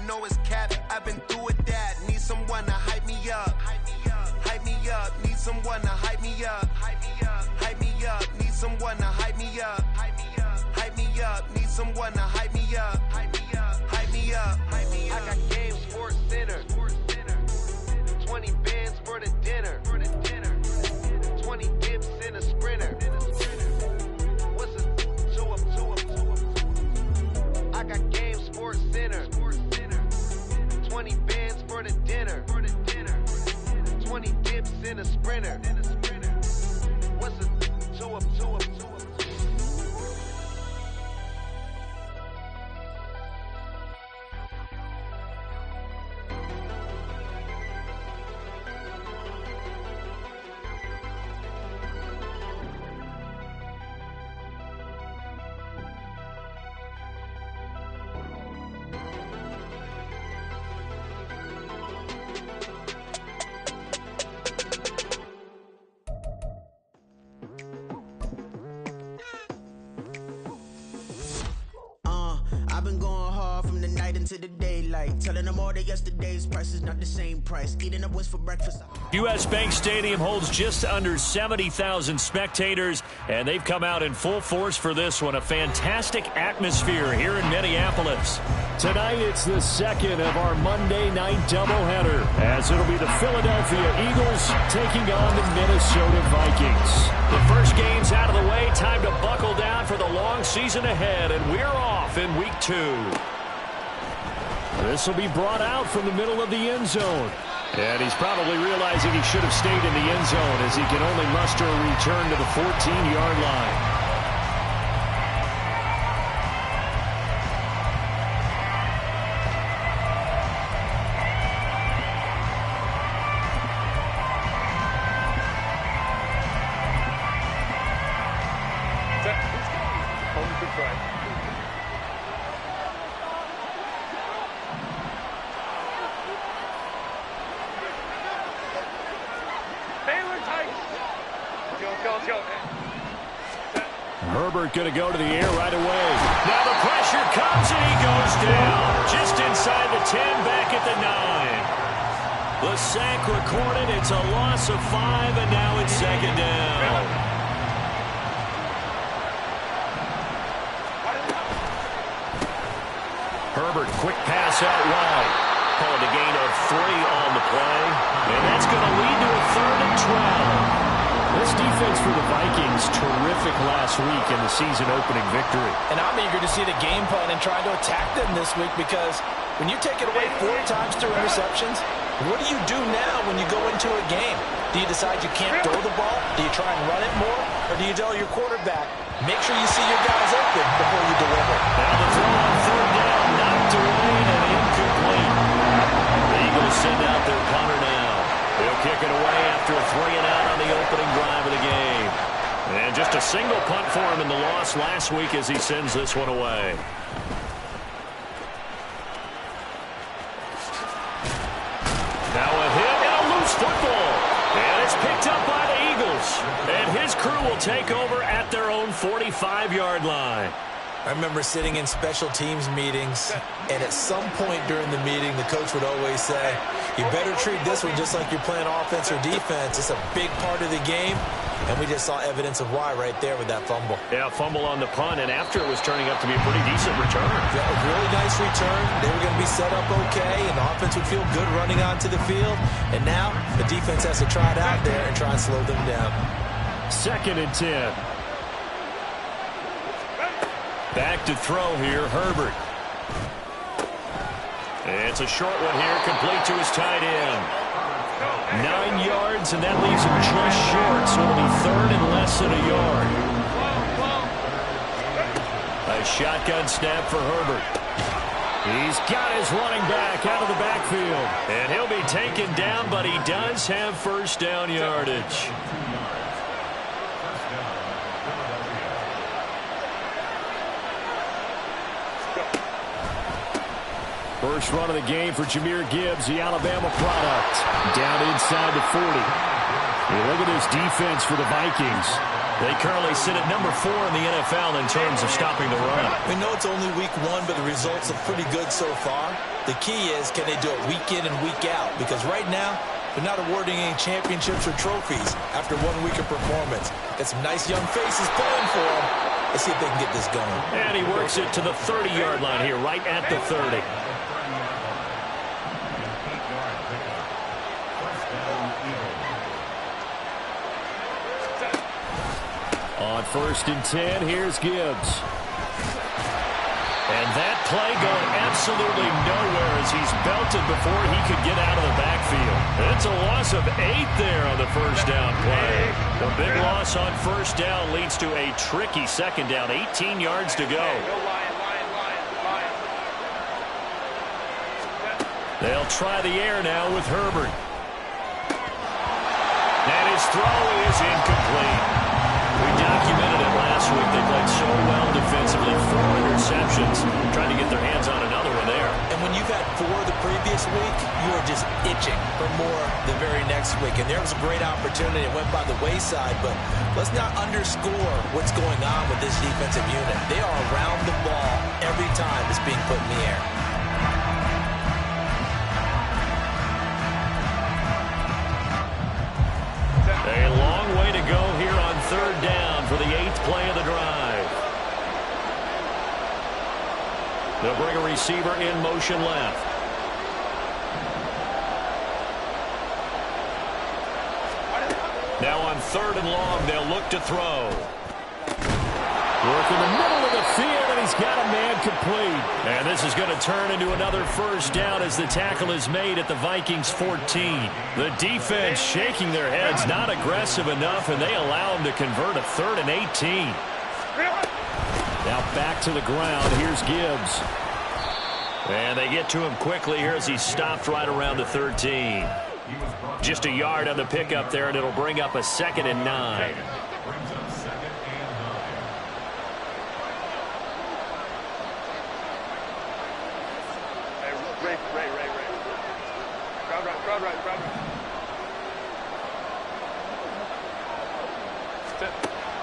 know it's cap. I've been through it, that. Need someone to hype me up. Hype me up. Need someone to hype me up. Hype me up. Need someone to hype me up. Hype me up. Need someone to hype me up. Hype me up. I got Game Sports Center. 20 bands for the dinner. 20 dips in a sprinter. What's a two up? I got Game Sports Center. 20 bands for the dinner. 20 dips in a sprinter. What's a two up? I've been going hard from the night into the daylight, telling them all that yesterday's price is not the same price. Eating up what's for breakfast. U.S. Bank Stadium holds just under 70,000 spectators, and they've come out in full force for this one. A fantastic atmosphere here in Minneapolis. Tonight, it's the second of our Monday night doubleheader, as it'll be the Philadelphia Eagles taking on the Minnesota Vikings. The first game's out of the way. Time to buckle down for the long season ahead, and we're off in Week 2. This will be brought out from the middle of the end zone. And he's probably realizing he should have stayed in the end zone, as he can only muster a return to the 14-yard line. Herbert going to go to the air right away. Now the pressure comes and he goes down. Just inside the 10, back at the 9. The sack recorded. It's a loss of 5, and now it's second down. Herbert, quick pass out wide. Called a gain of 3 on the play. And that's going to lead to a 3rd and 12. This defense for the Vikings, terrific last week in the season-opening victory. And I'm eager to see the game plan and try to attack them this week, because when you take it away 4 times through interceptions, what do you do now when you go into a game? Do you decide you can't throw the ball? Do you try and run it more? Or do you tell your quarterback, make sure you see your guys open before you deliver? Now the throw on 3rd down, knocked away and incomplete. The Eagles send out their punter now. They'll kick it away after a 3-and-out on the opening drive of the game. And just a single punt for him in the loss last week as he sends this one away. Now a hit and a loose football. And it's picked up by the Eagles. And his crew will take over at their own 45-yard line. I remember sitting in special teams meetings, and at some point during the meeting, the coach would always say, you better treat this one just like you're playing offense or defense. It's a big part of the game, and we just saw evidence of why right there with that fumble. Yeah, fumble on the punt, and after it was turning up to be a pretty decent return. Yeah, a really nice return. They were going to be set up okay, and the offense would feel good running onto the field. And now the defense has to try it out there and try and slow them down. 2nd and 10. Back to throw here, Herbert. It's a short one here, complete to his tight end. 9 yards, and that leaves him just short, so it'll be 3rd and less than a yard. A shotgun snap for Herbert. He's got his running back out of the backfield. And he'll be taken down, but he does have first down yardage. First run of the game for Jahmyr Gibbs, the Alabama product. Down inside the 40. Hey, look at this defense for the Vikings. They currently sit at number 4 in the NFL in terms of stopping the run. We know it's only week 1, but the results are pretty good so far. The key is, can they do it week in and week out? Because right now, they're not awarding any championships or trophies after 1 week of performance. Got some nice young faces playing for them. Let's see if they can get this going. And he works it to the 30-yard line here, right at the 30. On 1st and 10, here's Gibbs. And that play going absolutely nowhere as he's belted before he could get out of the backfield. It's a loss of 8 there on the first down play. The big loss on first down leads to a tricky second down, 18 yards to go. They'll try the air now with Herbert. And his throw is incomplete. We documented it last week. They played so well defensively, 4 interceptions, trying to get their hands on another one there. And when you've had 4 the previous week, you are just itching for more the very next week. And there was a great opportunity. It went by the wayside, but let's not underscore what's going on with this defensive unit. They are around the ball every time it's being put in the air. A long way to go here on 3rd down for the 8th play of the drive. They'll bring a receiver in motion left. Now on 3rd and long, they'll look to throw. Work in the middle of the field, and he's got a man complete. And this is going to turn into another first down as the tackle is made at the Vikings 14. The defense shaking their heads, not aggressive enough, and they allow him to convert a 3rd and 18. Now back to the ground. Here's Gibbs. And they get to him quickly here as he's stopped right around the 13. Just a yard on the pickup there, and it'll bring up a 2nd and 9.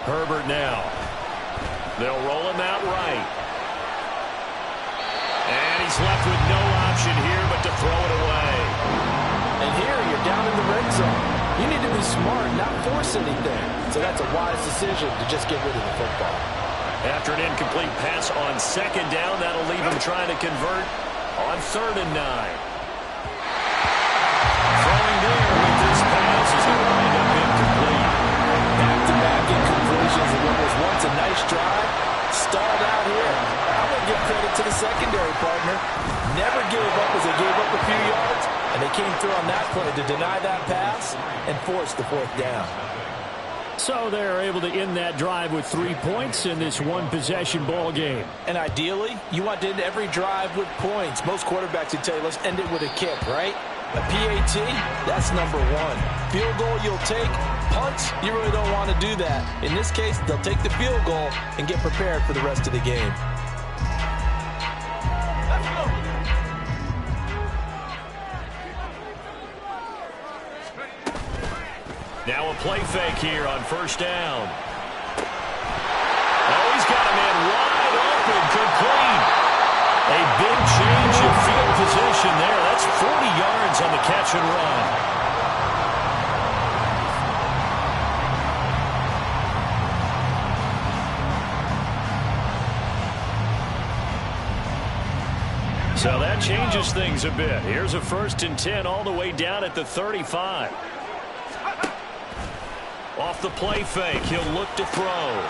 Herbert now. They'll roll him out right. And he's left with no option here but to throw it away. And here you're down in the red zone. You need to be smart, not force anything. So that's a wise decision to just get rid of the football. After an incomplete pass on 2nd down, that'll leave him trying to convert on 3rd and 9. Throwing there with this pass is going to wind up incomplete. Back-to-back incompletions in what was once a nice drive. Stalled out here. I'm going to give credit to the secondary partner. Never gave up as they gave up a few yards, and they came through on that play to deny that pass and force the 4th down. So they're able to end that drive with 3 points in this one-possession ball game. And ideally, you want to end every drive with points. Most quarterbacks would tell you, let's end it with a kick, right? A PAT, that's number 1. Field goal you'll take. Punts, you really don't want to do that. In this case, they'll take the field goal and get prepared for the rest of the game. Let's go. Now a play fake here on 1st down. Oh, he's got a man wide open, complete. A big change of field position there. That's 40 yards on the catch and run. So that changes things a bit. Here's a 1st and 10 all the way down at the 35. Off the play fake, he'll look to throw.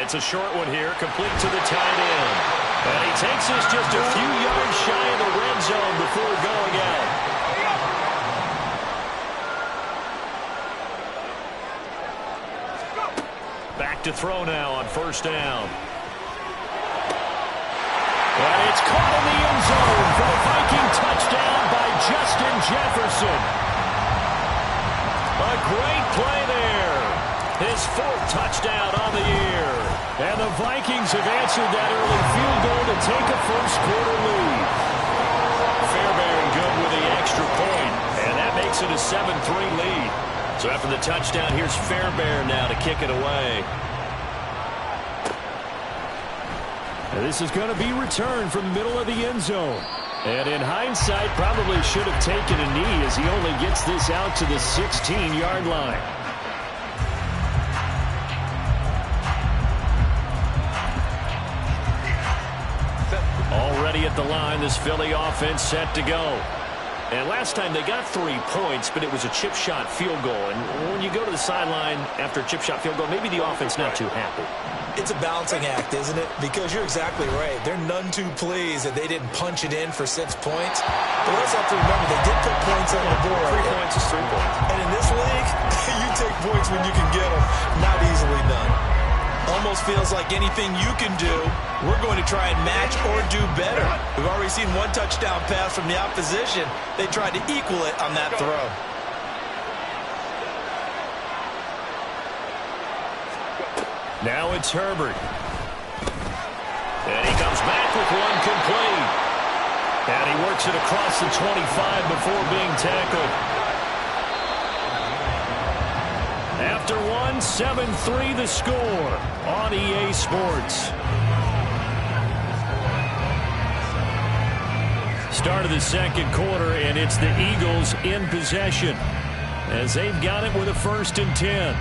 It's a short one here, complete to the tight end. And he takes us just a few yards shy of the red zone before going out. Back to throw now on 1st down. And it's caught in the end zone for a Viking touchdown by Justin Jefferson. A great play there. His 4th touchdown on the year. And the Vikings have answered that early field goal to take a first-quarter lead. Fairbairn good with the extra point, and that makes it a 7-3 lead. So So after the touchdown, here's Fairbairn now to kick it away. And this is going to be returned from the middle of the end zone. And in hindsight, probably should have taken a knee as he only gets this out to the 16-yard line. Already at the line, this Philly offense set to go. And last time they got 3 points, but it was a chip shot field goal. And when you go to the sideline after a chip shot field goal, maybe the offense not too happy. It's a balancing act, isn't it? Because you're exactly right. They're none too pleased that they didn't punch it in for 6 points. But we also have to remember they did put points on the board. 3 points is 3 points. And in this league, you take points when you can get them. Not easily done. Almost feels like anything you can do, we're going to try and match or do better. We've already seen 1 touchdown pass from the opposition. They tried to equal it on that throw. Now it's Herbert. And he comes back with 1 complete. And he works it across the 25 before being tackled. After 1, 7-3 the score on EA Sports. Start of the second quarter, and it's the Eagles in possession as they've got it with a 1st and 10.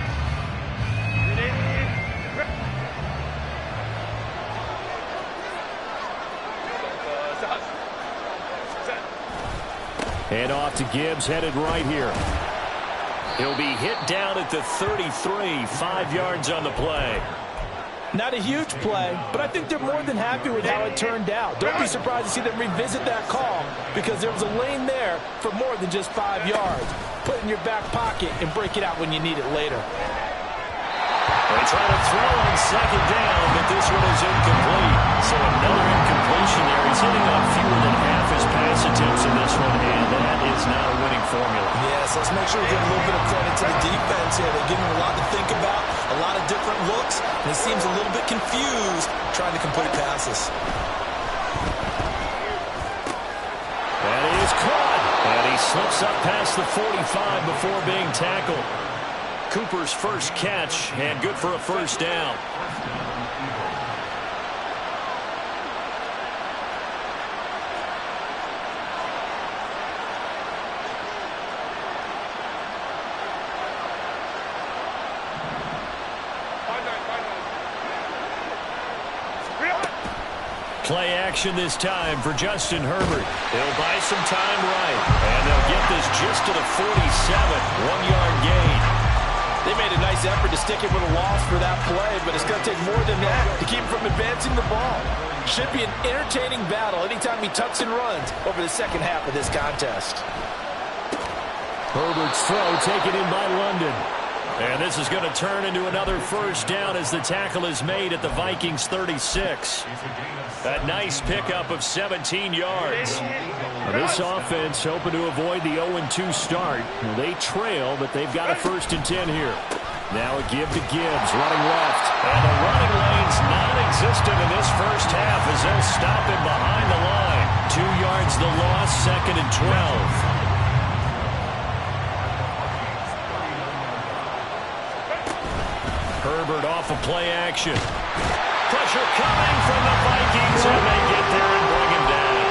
Hand off to Gibbs, headed right here. He'll be hit down at the 33, 5 yards on the play. Not a huge play, but I think they're more than happy with how it turned out. Don't be surprised to see them revisit that call because there was a lane there for more than just 5 yards. Put it in your back pocket and break it out when you need it later. They try to throw on 2nd down, but this one is incomplete. So another incompletion there. He's hitting on fewer than half his pass attempts in this one, and that is not a winning formula. Yes, let's make sure we give a little bit of credit to the defense here. They give him a lot to think about, a lot of different looks, and he seems a little bit confused trying to complete passes. That is caught, and he slips up past the 45 before being tackled. Cooper's first catch, and good for a 1st down. Play action this time for Justin Herbert. He'll buy some time right, and they'll get this just to the 47, 1-yard gain. They made a nice effort to stick it with a loss for that play, but it's going to take more than that to keep him from advancing the ball. Should be an entertaining battle anytime he tucks and runs over the second half of this contest. Herbert's throw taken in by London. And this is going to turn into another 1st down as the tackle is made at the Vikings 36. A nice pickup of 17 yards. This offense hoping to avoid the 0-2 start. They trail, but they've got a 1st and 10 here. Now a give to Gibbs, running left. And the running lane's non-existent in this first half as they'll stop him behind the line. 2 yards the loss, 2nd and 12. Herbert off of play action. Pressure coming from the Vikings, and they get there and bring him down.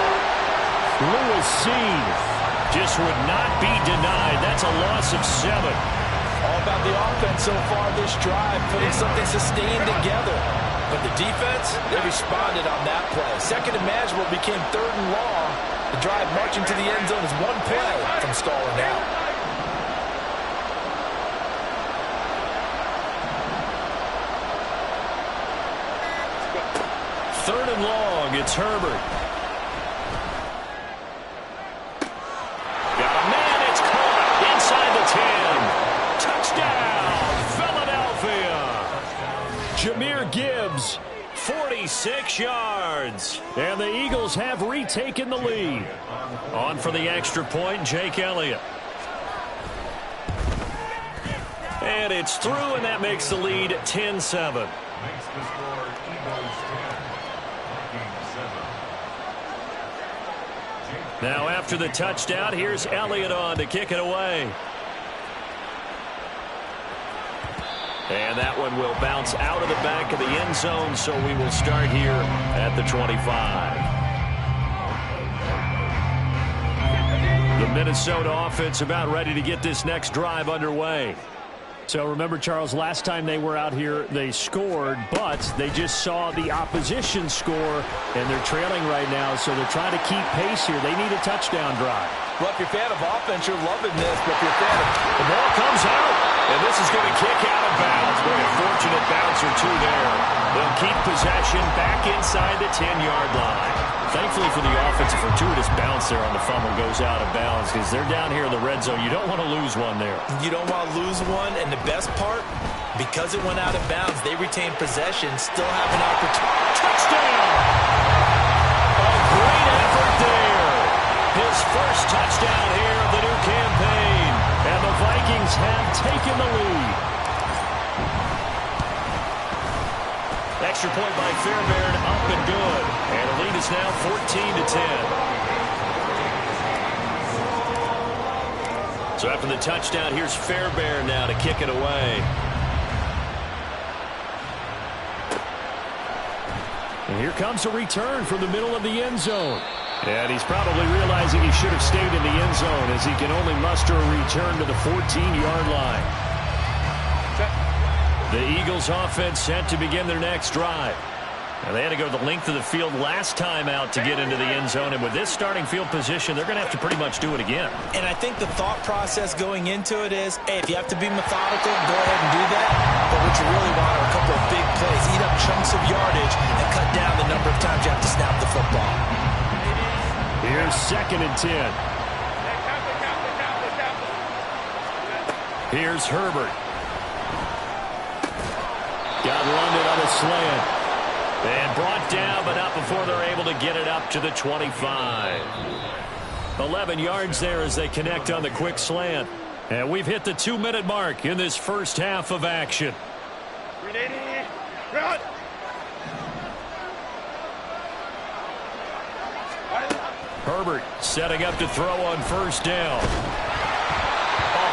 Lewis seen. Just would not be denied. That's a loss of 7. All about the offense so far this drive, putting something sustained together. But the defense, they responded on that play. 2nd and manageable became 3rd and long. The drive marching to the end zone is 1 play from stalling out. 3rd and long, it's Herbert. Got a man, it's caught inside the 10. Touchdown, Philadelphia. Jahmyr Gibbs, 46 yards. And the Eagles have retaken the lead. On for the extra point, Jake Elliott. And it's through, and that makes the lead 10-7. Now after the touchdown, here's Elliott on to kick it away. And that one will bounce out of the back of the end zone, so we will start here at the 25. The Minnesota offense about ready to get this next drive underway. So remember, Charles, last time they were out here, they scored, but they just saw the opposition score, and they're trailing right now, so they're trying to keep pace here. They need a touchdown drive. Well, if you're a fan of offense, you're loving this, but if you're a fan of... The ball comes out, and this is going to kick out of bounds. Boy, a fortunate bounce or two there. They'll keep possession back inside the 10-yard line. Thankfully for the offense, a fortuitous bounce there on the fumble goes out of bounds because they're down here in the red zone. You don't want to lose one there. You don't want to lose one, and the best part, because it went out of bounds, they retain possession, still have an opportunity. Touchdown! A great effort there. His first touchdown here of the new campaign. And the Vikings have taken the lead. Extra point by Fairbairn, up and good. And the lead is now 14-10. So after the touchdown, here's Fairbairn now to kick it away. And here comes a return from the middle of the end zone. And he's probably realizing he should have stayed in the end zone as he can only muster a return to the 14-yard line. The Eagles offense set to begin their next drive. And they had to go the length of the field last time out to get into the end zone. And with this starting field position, they're going to have to pretty much do it again. And I think the thought process going into it is, hey, if you have to be methodical, go ahead and do that. But what you really want are a couple of big plays, eat up chunks of yardage, and cut down the number of times you have to snap the football. Here's 2nd and 10. Here's Herbert. Got London on a slant. And brought down, but not before they're able to get it up to the 25. 11 yards there as they connect on the quick slant. And we've hit the 2-minute mark in this first half of action. Herbert setting up to throw on first down. A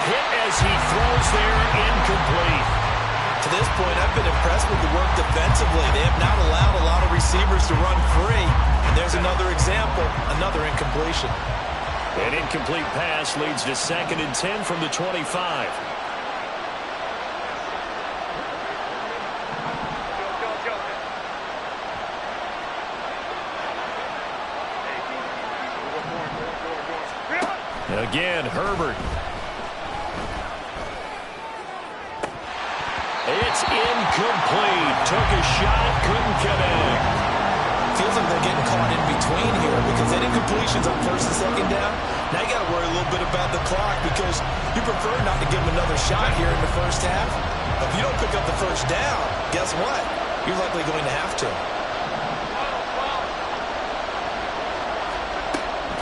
hit as he throws there, incomplete. To this point, I've been impressed with the work defensively. They have not allowed a lot of receivers to run free. And there's another example, another incompletion. An incomplete pass leads to 2nd and 10 from the 25. Again, Herbert. It's incomplete. Took a shot, couldn't connect. Feels like they're getting caught in between here because that incompletion's on 1st and 2nd down. Now you got to worry a little bit about the clock because you prefer not to give them another shot here in the first half. But if you don't pick up the first down, guess what? You're likely going to have to.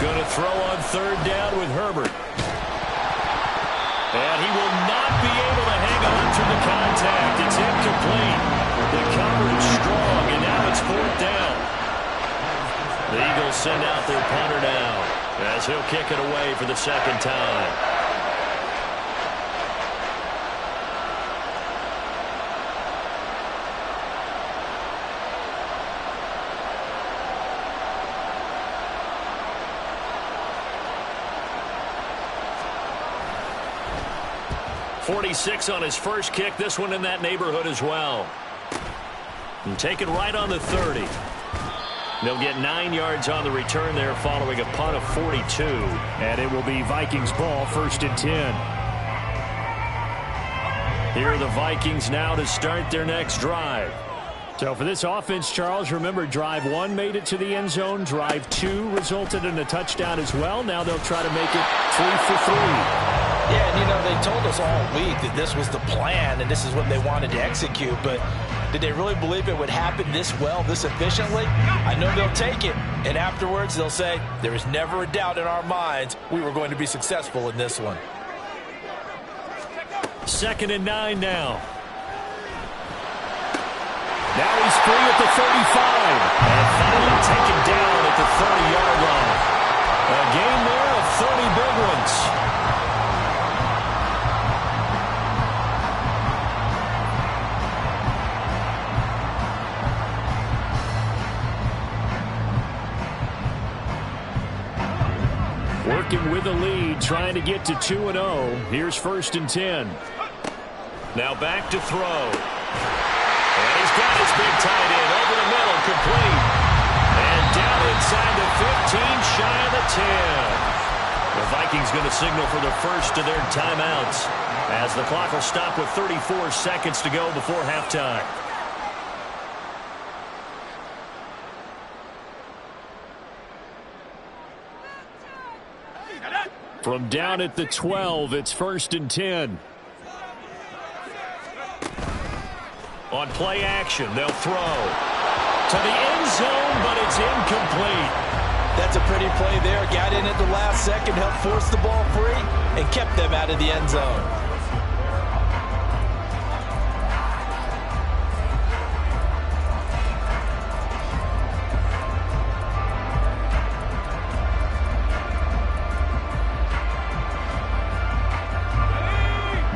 Going to throw on 3rd down with Herbert. And he will not be able to hang on through the contact. It's incomplete. The coverage strong, and now it's 4th down. The Eagles send out their punter now as he'll kick it away for the 2nd time. .46 on his first kick. This one in that neighborhood as well. And take it right on the 30. They'll get 9 yards on the return there following a punt of 42. And it will be Vikings ball, 1st and 10. Here are the Vikings now to start their next drive. So for this offense, Charles, remember drive 1 made it to the end zone. Drive 2 resulted in a touchdown as well. Now they'll try to make it 3 for 3. Yeah, and you know, they told us all week that this was the plan and this is what they wanted to execute, but did they really believe it would happen this well, this efficiently? I know they'll take it, and afterwards they'll say, there was never a doubt in our minds we were going to be successful in this one. 2nd and 9 now. Now he's free at the 35. And finally taken down at the 30-yard line. A gain there of 30 big ones. Working with a lead, trying to get to 2-0. Here's 1st and 10. Now back to throw. And he's got his big tight end over the middle, complete. And down inside the 15, shy of the 10. The Vikings going to signal for the first of their timeouts, as the clock will stop with 34 seconds to go before halftime. From down at the 12, it's 1st and 10. On play action, they'll throw to the end zone, but it's incomplete. That's a pretty play there. Got in at the last second, helped force the ball free, and kept them out of the end zone.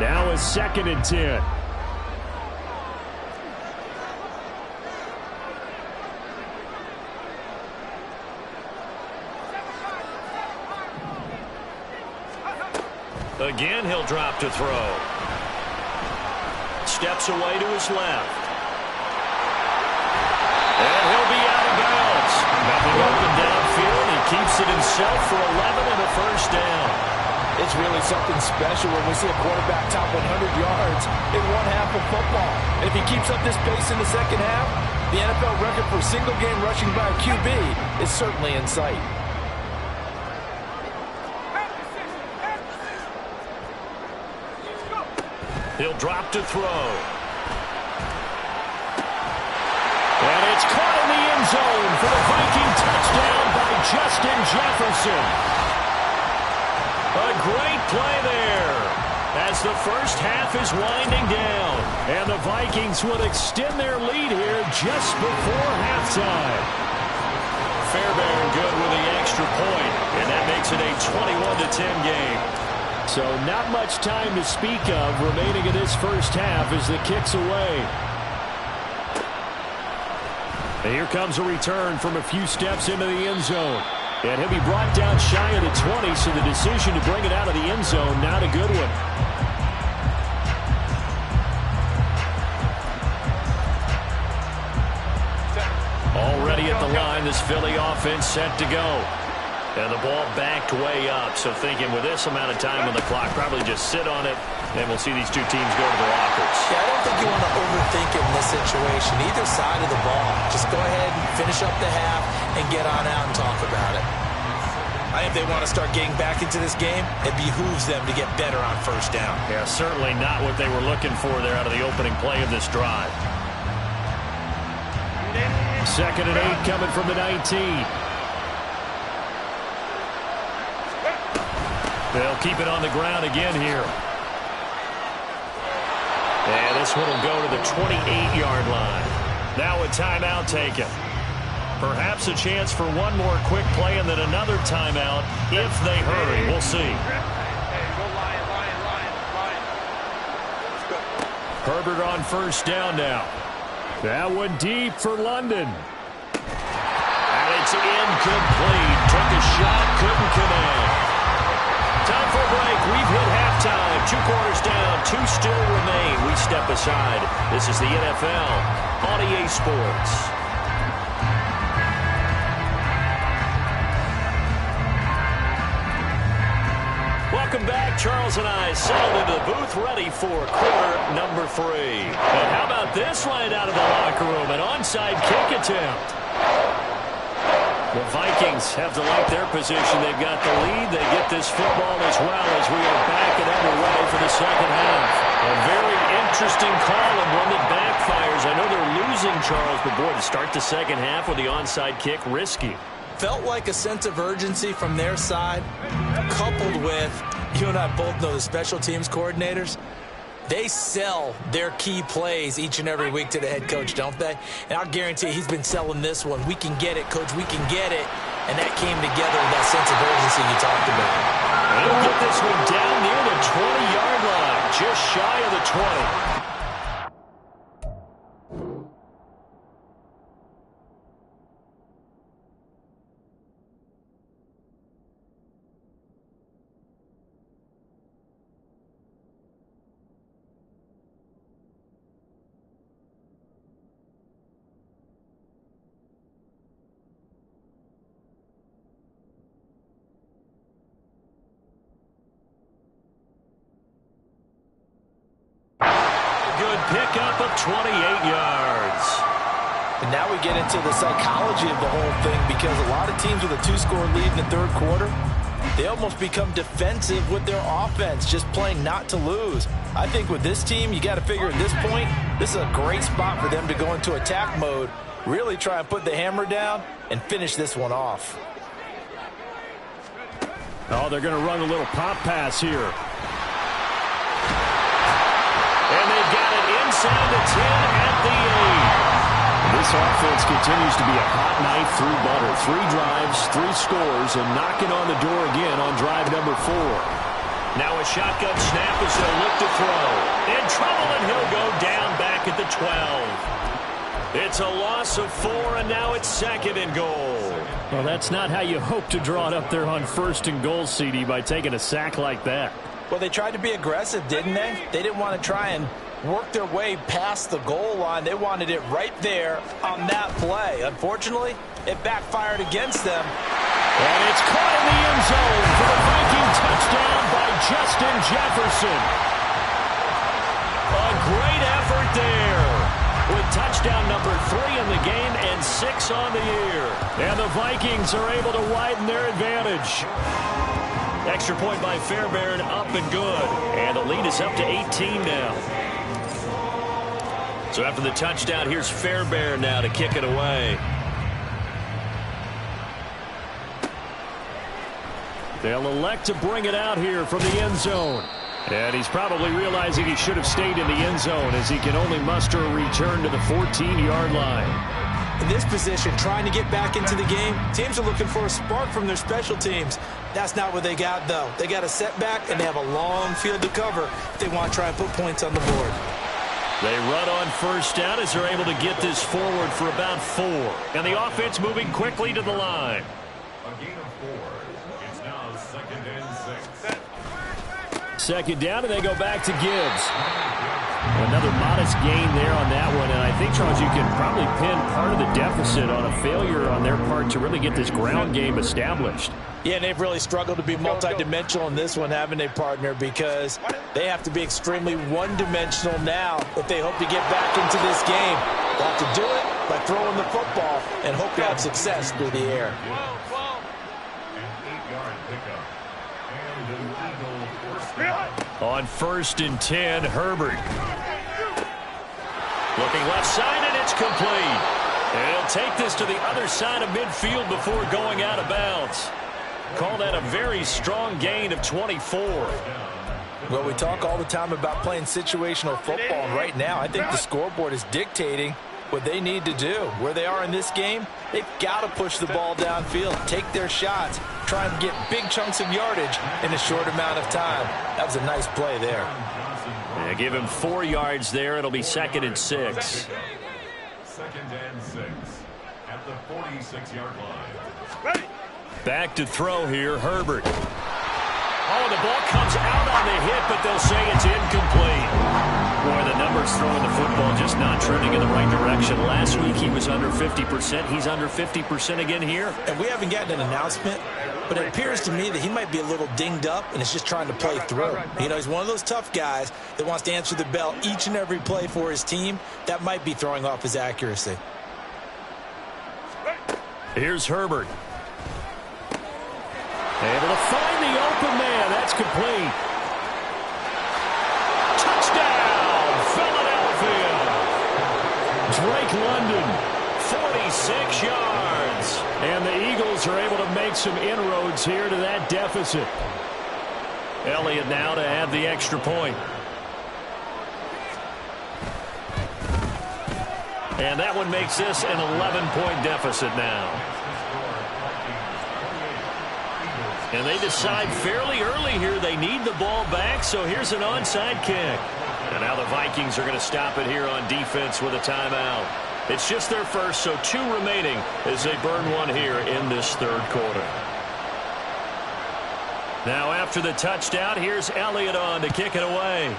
Now a 2nd and 10. Again, he'll drop to throw. Steps away to his left. And he'll be out of bounds. Nothing open downfield. He keeps it himself for 11 and a first down. It's really something special when we see a quarterback top 100 yards in one half of football. And if he keeps up this pace in the second half, the NFL record for single-game rushing by a QB is certainly in sight. He'll drop to throw. And it's caught in the end zone for the Viking touchdown by Justin Jefferson. A great play there as the first half is winding down. And the Vikings will extend their lead here just before halftime. Fairbairn good with the extra point, and that makes it a 21-10 game. So not much time to speak of remaining in this first half as the kick's away. And here comes a return from a few steps into the end zone. And he'll be brought down shy of the 20, so the decision to bring it out of the end zone, not a good one. Already at the line, this Philly offense set to go. And the ball backed way up, so thinking with this amount of time on the clock, probably just sit on it, and we'll see these two teams go to the lockers. Yeah, I don't think you want to overthink it in this situation. Either side of the ball. Just go ahead and finish up the half and get on out and talk about it. I think they want to start getting back into this game. It behooves them to get better on first down. Yeah, certainly not what they were looking for there out of the opening play of this drive. 2nd and 8 coming from the 19. They'll keep it on the ground again here. And this one will go to the 28-yard line. Now a timeout taken. Perhaps a chance for one more quick play and then another timeout if they hurry. We'll see. Herbert on first down now. That one deep for London. And it's incomplete. Took a shot, couldn't connect. Time for a break. We've hit halftime. 2 quarters down. 2 still remain. We step aside. This is the NFL on EA Sports. Welcome back. Charles and I settled into the booth, ready for quarter number 3. And how about this right out of the locker room? An onside kick attempt. The Vikings have to like their position. They've got the lead. They get this football as well as we are back and underway for the second half. A very interesting call and one that backfires. I know they're losing, Charles, but boy, to start the second half with the onside kick, risky. Felt like a sense of urgency from their side, coupled with, you and I both know the special teams coordinators, they sell their key plays each and every week to the head coach, don't they? And I'll guarantee he's been selling this one. We can get it, coach, we can get it. And that came together with that sense of urgency you talked about. And he'll get this one down near the 20-yard line, just shy of the 20. pickup of 28 yards. And now we get into the psychology of the whole thing, because a lot of teams with a 2-score lead in the third quarter, they almost become defensive with their offense, just playing not to lose. I think with this team, you got to figure at this point, this is a great spot for them to go into attack mode, really try and put the hammer down and finish this one off. Oh, they're going to run a little pop pass here. And they've got it inside the 10 at the 8. This offense continues to be a hot knife through butter. 3 drives, 3 scores, and knocking on the door again on drive number 4. Now a shotgun snap as they'll look to throw. In trouble, and he'll go down back at the 12. It's a loss of 4, and now it's 2nd and goal. Well, that's not how you hope to draw it up there on 1st and goal, CD, by taking a sack like that. Well, they tried to be aggressive, didn't they? They didn't want to try and work their way past the goal line. They wanted it right there on that play. Unfortunately, it backfired against them. And it's caught in the end zone for the Viking touchdown by Justin Jefferson. A great effort there, with touchdown number 3 in the game and 6 on the year. And the Vikings are able to widen their advantage. Extra point by Fairbairn, up and good. And the lead is up to 18 now. So after the touchdown, here's Fairbairn now to kick it away. They'll elect to bring it out here from the end zone. And he's probably realizing he should have stayed in the end zone, as he can only muster a return to the 14-yard line. In this position, trying to get back into the game, teams are looking for a spark from their special teams. That's not what they got, though. They got a setback, and they have a long field to cover if they want to try and put points on the board. They run on first down as they're able to get this forward for about 4. And the offense moving quickly to the line. A gain of 4. It's now 2nd and 6. 2nd down, and they go back to Gibbs. Another modest gain there on that one, and I think, Charles, you can probably pin part of the deficit on a failure on their part to really get this ground game established. Yeah, and they've really struggled to be multidimensional in this one, haven't they, partner? Because they have to be extremely one-dimensional now if they hope to get back into this game. They'll have to do it by throwing the football and hope to have success through the air. An 8-yard pickup. And an Eagle first down. On 1st and 10, Herbert. Looking left side, and it's complete. And he'll take this to the other side of midfield before going out of bounds. Call that a very strong gain of 24. Well, we talk all the time about playing situational football, and right now I think the scoreboard is dictating what they need to do. Where they are in this game, they've got to push the ball downfield, take their shots, try and get big chunks of yardage in a short amount of time. That was a nice play there. Yeah, give him 4 yards there. It'll be 2nd and 6. 2nd and 6 at the 46-yard line. Back to throw here, Herbert. Oh, the ball comes out on the hit, but they'll say it's incomplete. Boy, the numbers throwing the football just not trending in the right direction. Last week he was under 50%. He's under 50% again here. And we haven't gotten an announcement, but it appears to me that he might be a little dinged up and is just trying to play through. You know, he's one of those tough guys that wants to answer the bell each and every play for his team. That might be throwing off his accuracy. Here's Herbert. Able to find the open man. That's complete. Touchdown, Philadelphia. Drake London, 46 yards. And the Eagles are able to make some inroads here to that deficit. Elliott now to have the extra point. And that one makes this an 11-point deficit now. And they decide fairly early here they need the ball back, so here's an onside kick. And now the Vikings are going to stop it here on defense with a timeout. It's just their first, so 2 remaining as they burn one here in this third quarter. Now after the touchdown, here's Elliott on to kick it away.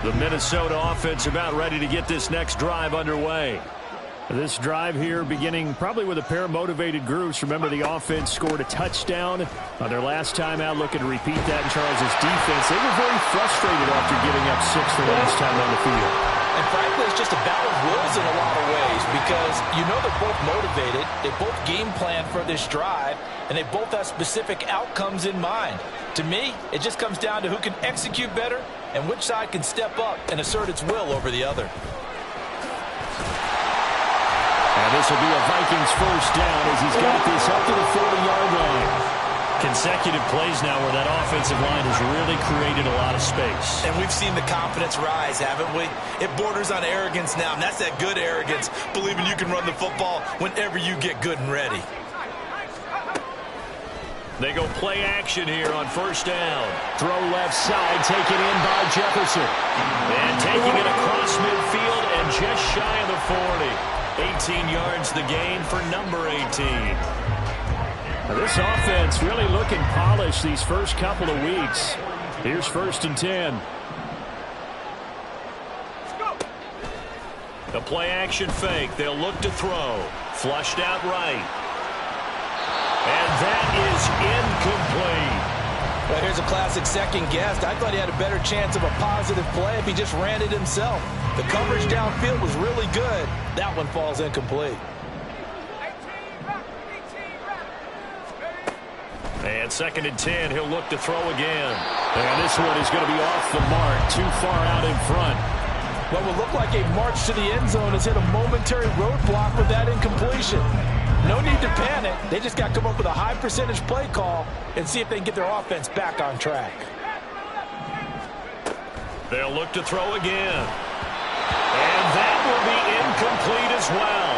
The Minnesota offense about ready to get this next drive underway. This drive here beginning probably with a pair of motivated groups. Remember, the offense scored a touchdown on their last time out, looking to repeat that in Charles' defense. They were very frustrated after giving up 6 the last time on the field. And frankly, it's just a battle of wills in a lot of ways because you know they're both motivated. They both game plan for this drive, and they both have specific outcomes in mind. To me, it just comes down to who can execute better and which side can step up and assert its will over the other. And this will be a Vikings first down as he's got this up to the 40-yard line. Consecutive plays now where that offensive line has really created a lot of space. And we've seen the confidence rise, haven't we? It borders on arrogance now, and that's that good arrogance, believing you can run the football whenever you get good and ready. They go play action here on first down. Throw left side, taken in by Jefferson. And taking it across midfield and just shy of the 40. 18 yards the gain for number 18. Now this offense really looking polished these first couple of weeks. Here's 1st and 10. The play action fake. They'll look to throw. Flushed out right. And that is incomplete. Well, here's a classic second guess. I thought he had a better chance of a positive play if he just ran it himself. The coverage downfield was really good. That one falls incomplete. And 2nd and 10, he'll look to throw again. And this one is going to be off the mark, too far out in front. What will look like a march to the end zone has hit a momentary roadblock with that incompletion. No need to panic. They just got to come up with a high percentage play call and see if they can get their offense back on track. They'll look to throw again. And that will be incomplete as well.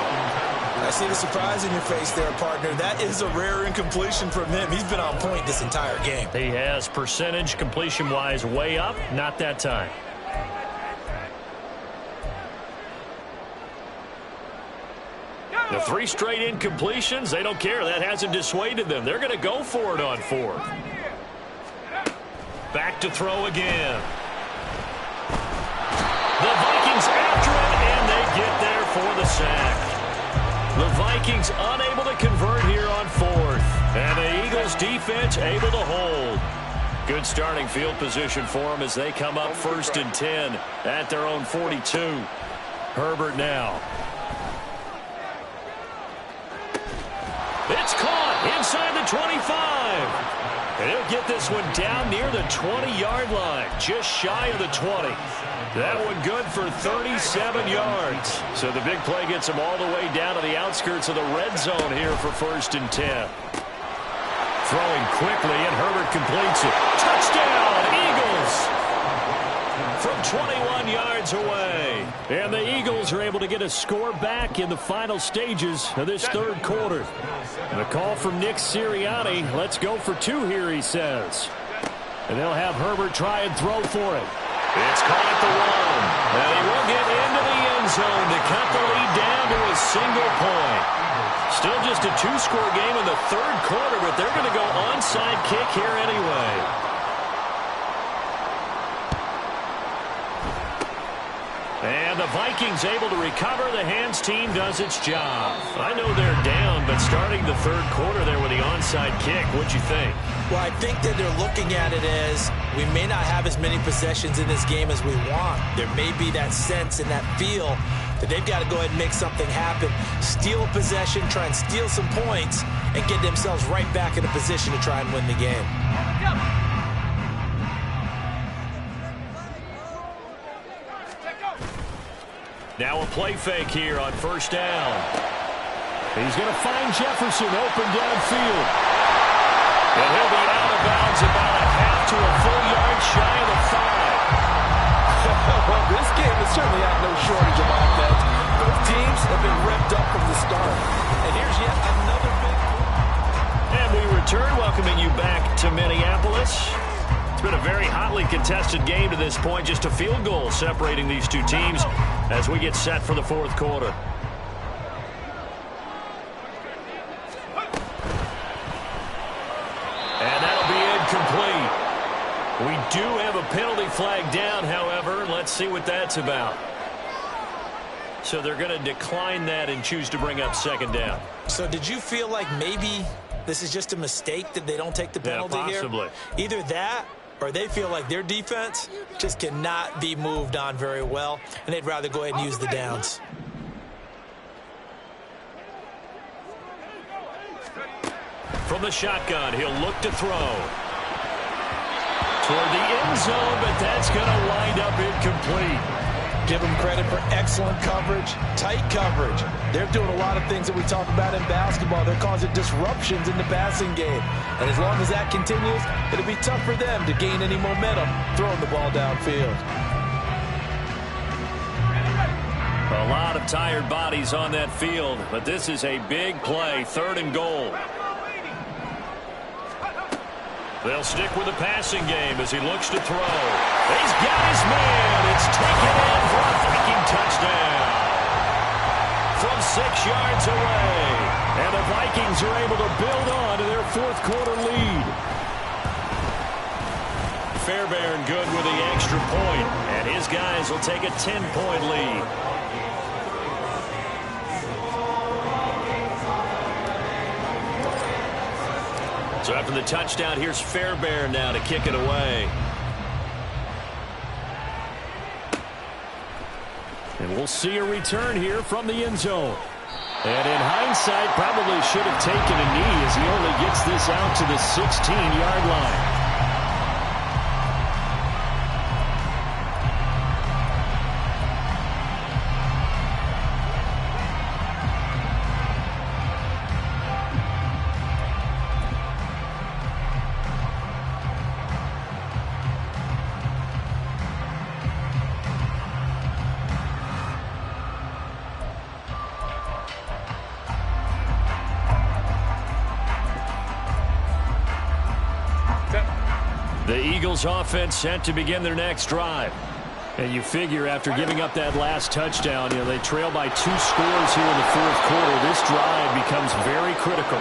I see the surprise in your face there, partner. That is a rare incompletion from him. He's been on point this entire game. He has percentage completion-wise way up. Not that time. The 3 straight incompletions, they don't care. That hasn't dissuaded them. They're going to go for it on 4th. Back to throw again. The Vikings after it, and they get there for the sack. The Vikings unable to convert here on 4th. And the Eagles defense able to hold. Good starting field position for them as they come up 1st and 10 at their own 42. Herbert now. It's caught inside the 25. And he'll get this one down near the 20-yard line, just shy of the 20. That one good for 37 yards. So the big play gets him all the way down to the outskirts of the red zone here for 1st and 10. Throwing quickly, and Herbert completes it. Touchdown, Eagles! From 21 yards away. And the Eagles are able to get a score back in the final stages of this 3rd quarter. And a call from Nick Sirianni. Let's go for 2 here, he says. And they'll have Herbert try and throw for it. It's caught at the 1. And he will get into the end zone to cut the lead down to a single point. Still just a 2-score game in the 3rd quarter, but they're going to go onside kick here anyway. And the Vikings able to recover. The hands team does its job. I know they're down, but starting the 3rd quarter there with the onside kick, what'd you think? Well, I think that they're looking at it as we may not have as many possessions in this game as we want. There may be that sense and that feel that they've got to go ahead and make something happen. Steal a possession, try and steal some points, and get themselves right back in a position to try and win the game. Now a play fake here on 1st down. He's going to find Jefferson open downfield. And he'll be out of bounds about a half to a full yard shy of the 5. Well, this game has certainly had no shortage of offense. Both teams have been revved up from the start. And here's yet another big play. And we return, welcoming you back to Minneapolis. It's been a very hotly contested game to this point. Just a field goal separating these two teams as we get set for the 4th quarter. And that'll be incomplete. We do have a penalty flag down, however. Let's see what that's about. So they're going to decline that and choose to bring up second down. So did you feel like maybe this is just a mistake that they don't take the penalty possibly here? Either that or they feel like their defense just cannot be moved on very well, and they'd rather go ahead and use the downs. From the shotgun, he'll look to throw. Toward the end zone, but that's going to wind up incomplete. Give them credit for excellent coverage, tight coverage. They're doing a lot of things that we talk about in basketball. They're causing disruptions in the passing game. And as long as that continues, it'll be tough for them to gain any momentum throwing the ball downfield. A lot of tired bodies on that field, but this is a big play, 3rd and goal. They'll stick with the passing game as he looks to throw. He's got his man. It's taken in for a Viking touchdown. From 6 yards away. And the Vikings are able to build on to their 4th quarter lead. Fairbairn good with the extra point, and his guys will take a 10-point lead. So after the touchdown, here's Fairbairn now to kick it away. And we'll see a return here from the end zone. And in hindsight, probably should have taken a knee as he only gets this out to the 16-yard line. The Eagles offense set to begin their next drive. And you figure after giving up that last touchdown, they trail by 2 scores here in the 4th quarter. This drive becomes very critical.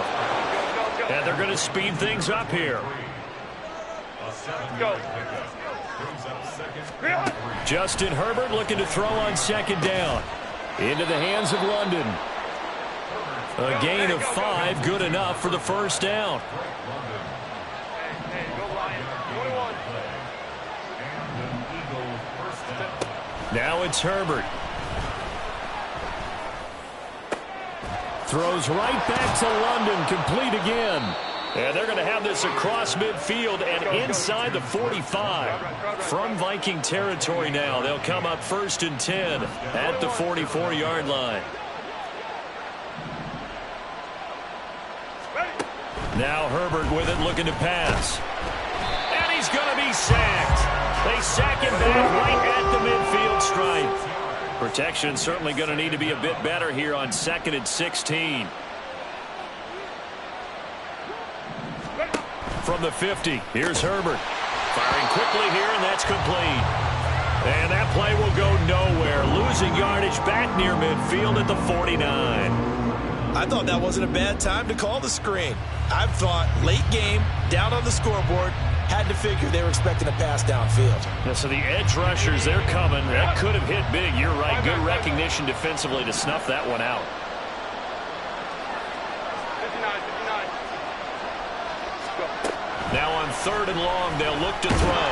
And they're going to speed things up here. Justin Herbert looking to throw on 2nd down. Into the hands of London. A gain of 5, good enough for the 1st down. Now it's Herbert. Throws right back to London, complete again. And they're going to have this across midfield and inside the 45. From Viking territory now, they'll come up 1st and 10 at the 44-yard line. Now Herbert with it, looking to pass. And he's going to be sacked. They sack him back right at the midfield stripe. Protection certainly going to need to be a bit better here on 2nd and 16. From the 50, here's Herbert. Firing quickly here, and that's complete. And that play will go nowhere. Losing yardage back near midfield at the 49. I thought that wasn't a bad time to call the screen. I thought late game, down on the scoreboard, had to figure they were expecting a pass downfield. Yeah, so the edge rushers, they're coming. That could have hit big. You're right. Good recognition defensively to snuff that one out. Now on 3rd and long, they'll look to throw.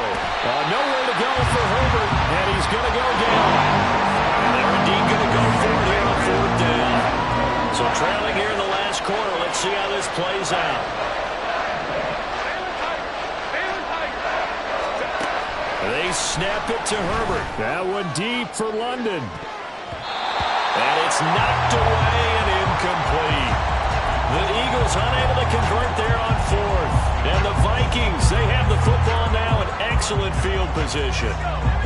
Nowhere to go for Herbert, and he's going to go down. And they're indeed going to go for it here on 4th down. So trailing here in the last quarter, let's see how this plays out. They snap it to Herbert. That one deep for London. And it's knocked away and incomplete. The Eagles unable to convert there on 4th. And the Vikings, they have the football now in excellent field position.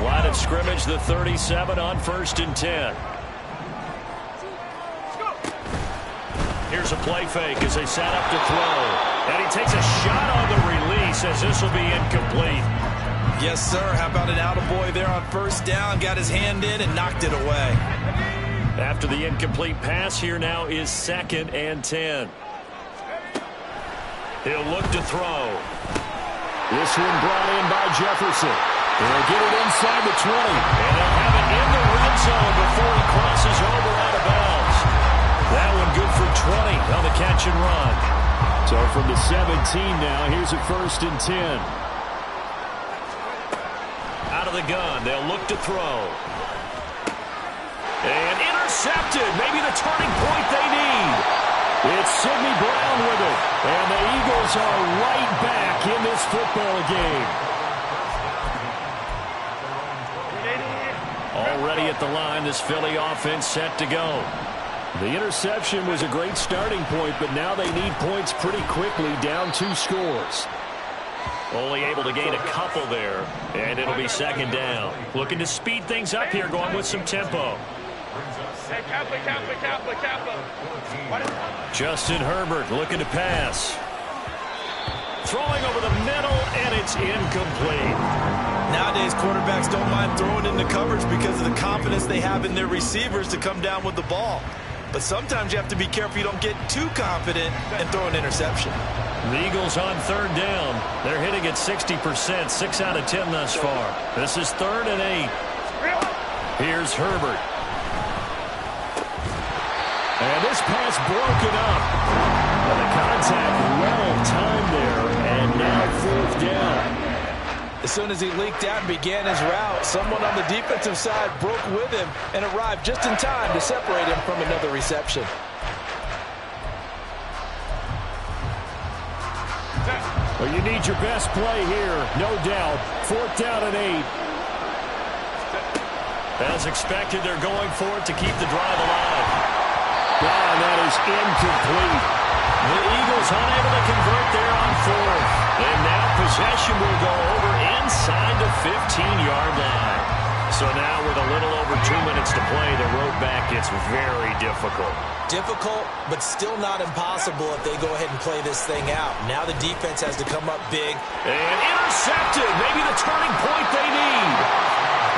Line of scrimmage, the 37 on 1st and 10. Here's a play fake as they set up to throw. And he takes a shot on the release as this will be incomplete. Yes, sir. How about an attaboy there on 1st down? Got his hand in and knocked it away. After the incomplete pass, here now is 2nd and 10. He'll look to throw. This one brought in by Jefferson. They'll get it inside the 20. And they'll have it in the red zone before he crosses over out of bounds. That one good for 20 on the catch and run. So from the 17 now, here's a 1st and 10. Out of the gun, they'll look to throw. And intercepted. Maybe the turning point they need. It's Sidney Brown with it. And the Eagles are right back in this football game. Already at the line, this Philly offense set to go. The interception was a great starting point, but now they need points pretty quickly, down 2 scores. Only able to gain a couple there, and it'll be 2nd down. Looking to speed things up here, going with some tempo. Justin Herbert looking to pass. Throwing over the middle, and it's incomplete. Nowadays, quarterbacks don't mind throwing into coverage because of the confidence they have in their receivers to come down with the ball. But sometimes you have to be careful you don't get too confident and throw an interception. The Eagles on 3rd down. They're hitting at 60%, 6 out of 10 thus far. This is 3rd and 8. Here's Herbert. And this pass broken up. And the contact well timed there, and now 4th down. As soon as he leaked out and began his route, someone on the defensive side broke with him and arrived just in time to separate him from another reception. Well, you need your best play here, no doubt. 4th down and 8. As expected, they're going for it to keep the drive alive. And that is incomplete. The Eagles unable to convert there on 4th. And now possession will go over inside the 15-yard line. So now with a little over 2 minutes to play, the road back gets very difficult. Difficult, but still not impossible if they go ahead and play this thing out. Now the defense has to come up big. And intercepted. Maybe the turning point they need.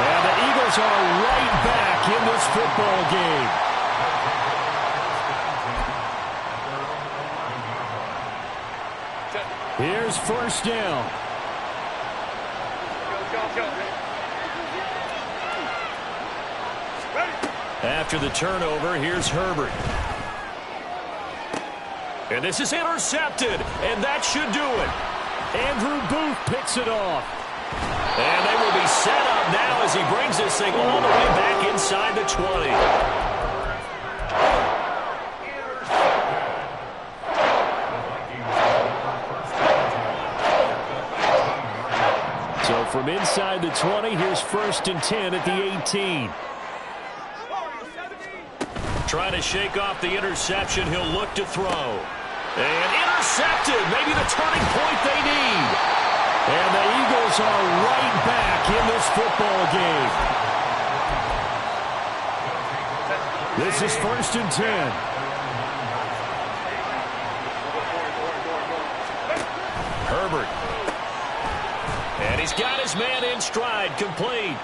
And the Eagles are right back in this football game. Here's 1st down. After the turnover, here's Herbert. And this is intercepted, and that should do it. Andrew Booth picks it off. And they will be set up now as he brings this thing all the way back inside the 20. So from inside the 20, here's 1st and 10 at the 18. Trying to shake off the interception. He'll look to throw. And intercepted. Maybe the turning point they need. And the Eagles are right back in this football game. This is 1st and 10. Herbert. And he's got his man in stride, complete.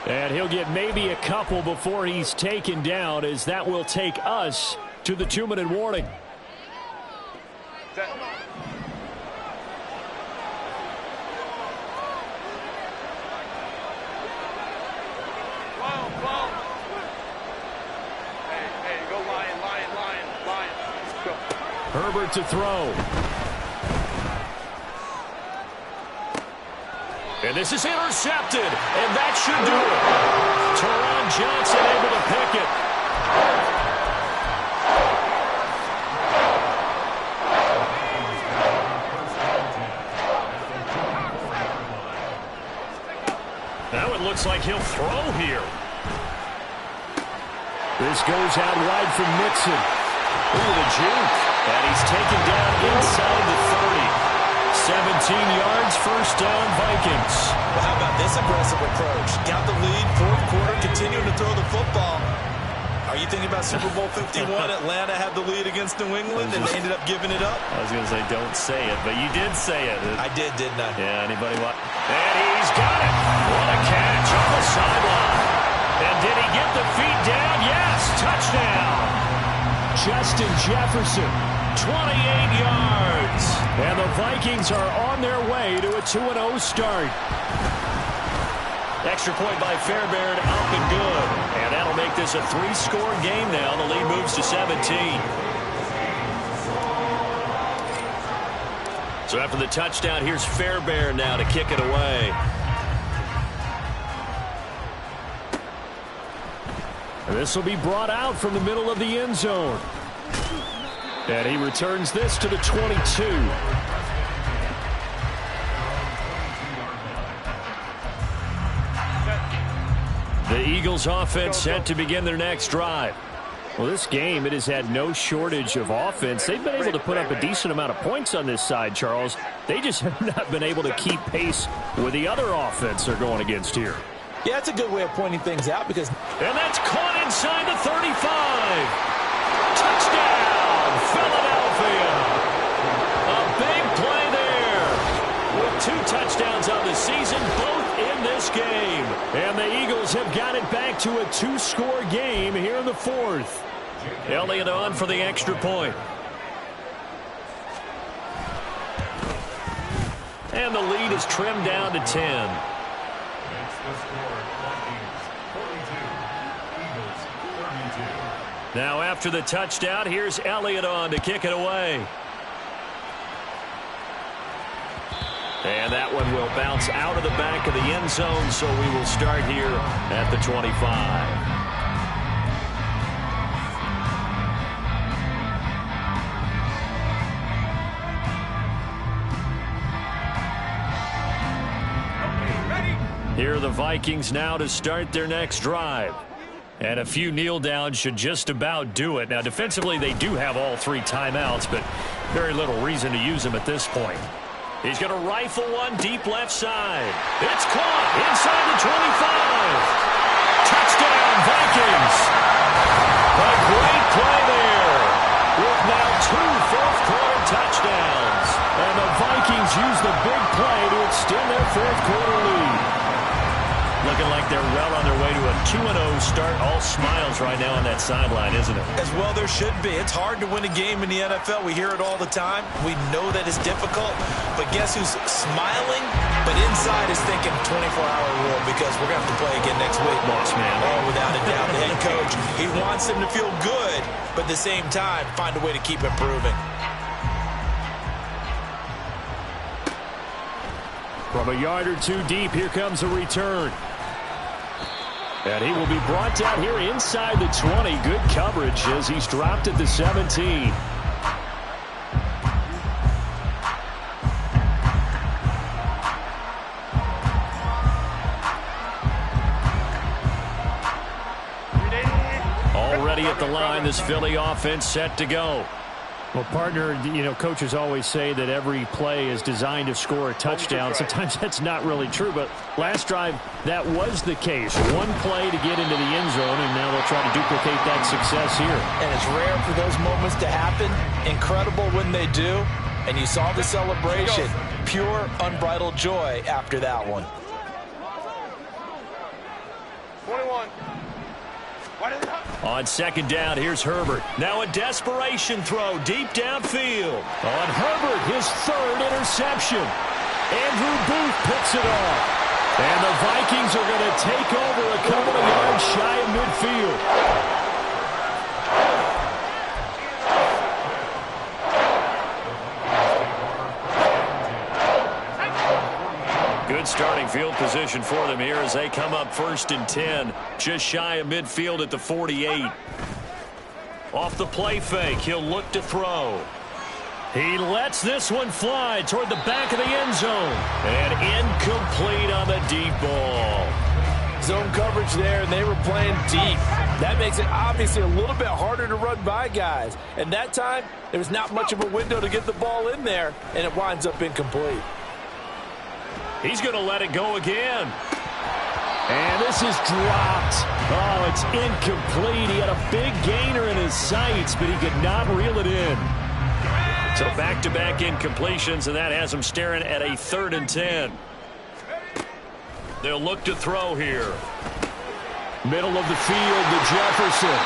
And he'll get maybe a couple before he's taken down, as that will take us to the 2-minute warning. Herbert to throw. And this is intercepted, and that should do it. Teron Johnson able to pick it. Now it looks like he'll throw here. This goes out wide from Mixon. Ooh, the juke. And he's taken down inside the 30. 17 yards, 1st down, Vikings. Well, how about this aggressive approach? Got the lead, 4th quarter, continuing to throw the football. Are you thinking about Super Bowl 51? Atlanta had the lead against New England, and they ended up giving it up? I was going to say, don't say it, but you did say it. I did, didn't I? Yeah, anybody want? And he's got it. What a catch on the sideline. And did he get the feet down? Yes, touchdown. Justin Jefferson. 28 yards. And the Vikings are on their way to a 2-0 start. Extra point by Fairbairn, up and good. And that'll make this a 3-score game now. The lead moves to 17. So after the touchdown, here's Fairbairn now to kick it away. And this will be brought out from the middle of the end zone. And he returns this to the 22. The Eagles offense set to begin their next drive. Well, this game, it has had no shortage of offense. They've been able to put up a decent amount of points on this side, Charles. They just have not been able to keep pace with the other offense they're going against here. Yeah, that's a good way of pointing things out because... And that's caught inside the 35. Touchdown, Philadelphia. A big play there. With 2 touchdowns on the season, both in this game. And the Eagles have got it back to a 2-score game here in the 4th. Elliott on for the extra point. And the lead is trimmed down to 10. Now after the touchdown, here's Elliott on to kick it away. And that one will bounce out of the back of the end zone, so we will start here at the 25. Here are the Vikings now to start their next drive. And a few kneel downs should just about do it. Now, defensively, they do have all 3 timeouts, but very little reason to use them at this point. He's going to rifle one deep left side. It's caught inside the 25. Touchdown, Vikings. A great play there with now 2 fourth-quarter touchdowns. And the Vikings use the big play to extend their fourth-quarter lead. Looking like they're well on their way to a 2-0 start. All smiles right now on that sideline, isn't it? As well there should be. It's hard to win a game in the NFL. We hear it all the time. We know that it's difficult. But guess who's smiling? But inside is thinking 24-hour rule because we're going to have to play again next week. Boss man. Oh, without a doubt. The head coach, he wants them to feel good, but at the same time, find a way to keep improving. From a yard or 2 deep, here comes a return. And he will be brought down here inside the 20. Good coverage as he's dropped at the 17. Already at the line, this Philly offense set to go. Well, partner, coaches always say that every play is designed to score a touchdown. Sometimes that's not really true, but last drive, that was the case. One play to get into the end zone, and now they'll try to duplicate that success here. And it's rare for those moments to happen. Incredible when they do. And you saw the celebration. Pure, unbridled joy after that one. 21. On second down, here's Herbert. Now a desperation throw deep downfield. On Herbert, his 3rd interception. Andrew Booth picks it off. And the Vikings are going to take over a couple of yards shy of midfield. Good starting field position for them here as they come up 1st and 10. Just shy of midfield at the 48. Off the play fake, he'll look to throw. He lets this one fly toward the back of the end zone. And incomplete on the deep ball. Zone coverage there, and they were playing deep. That makes it obviously a little bit harder to run by guys. And that time, there was not much of a window to get the ball in there, and it winds up incomplete. He's going to let it go again. And this is dropped. Oh, it's incomplete. He had a big gainer in his sights, but he could not reel it in. So back-to-back incompletions, and that has him staring at a 3rd and 10. They'll look to throw here. Middle of the field to Jefferson.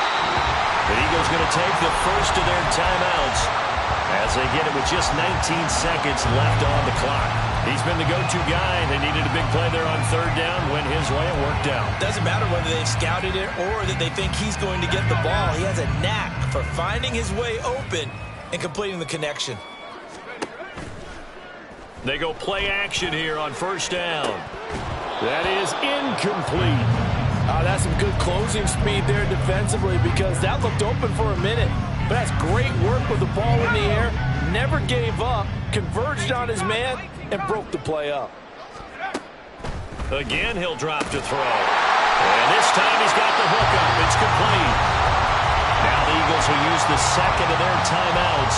The Eagles going to take the first of their timeouts as as they get it with just 19 seconds left on the clock. He's been the go-to guy. They needed a big play there on third down. Went his way. It worked out. Doesn't matter whether they've scouted it or that they think he's going to get the ball. He has a knack for finding his way open and completing the connection. They go play action here on first down. That is incomplete. That's some good closing speed there defensively because that looked open for a minute. But that's great work with the ball in the air. Never gave up, converged on his man, and broke the play up. Again, he'll drop to throw. And this time he's got the hook up. It's complete. Now the Eagles will use the second of their timeouts.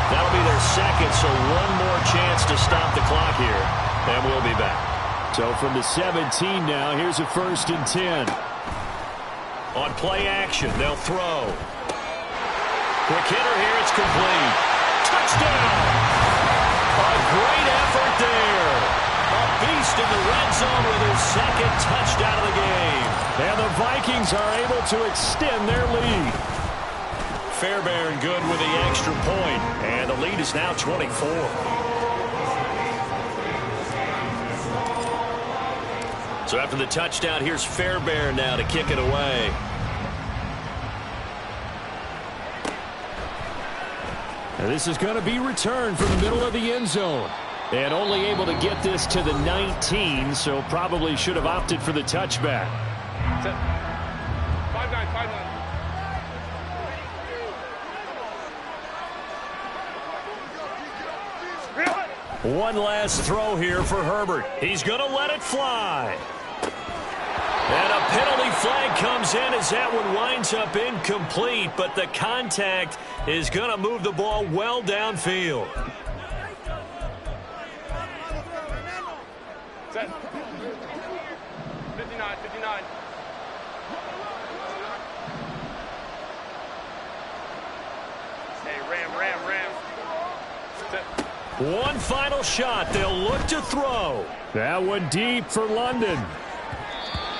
That'll be their second, so one more chance to stop the clock here. And we'll be back. So from the 17 now, here's a 1st and 10. On play action, they'll throw. Quick hitter here, it's complete. Touchdown! A great effort there. A beast in the red zone with his second touchdown of the game. And the Vikings are able to extend their lead. Fairbairn good with the extra point, and the lead is now 24. So after the touchdown, here's Fairbairn now to kick it away. And this is going to be returned from the middle of the end zone. And only able to get this to the 19, so probably should have opted for the touchback. 5-9. One last throw here for Herbert. He's going to let it fly. And a penalty flag comes in as that one winds up incomplete, but the contact is going to move the ball well downfield. Set. 59. Hey, ram. Set. One final shot. They'll look to throw. That one deep for London.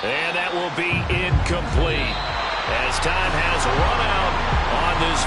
And that will be incomplete as time has run out on this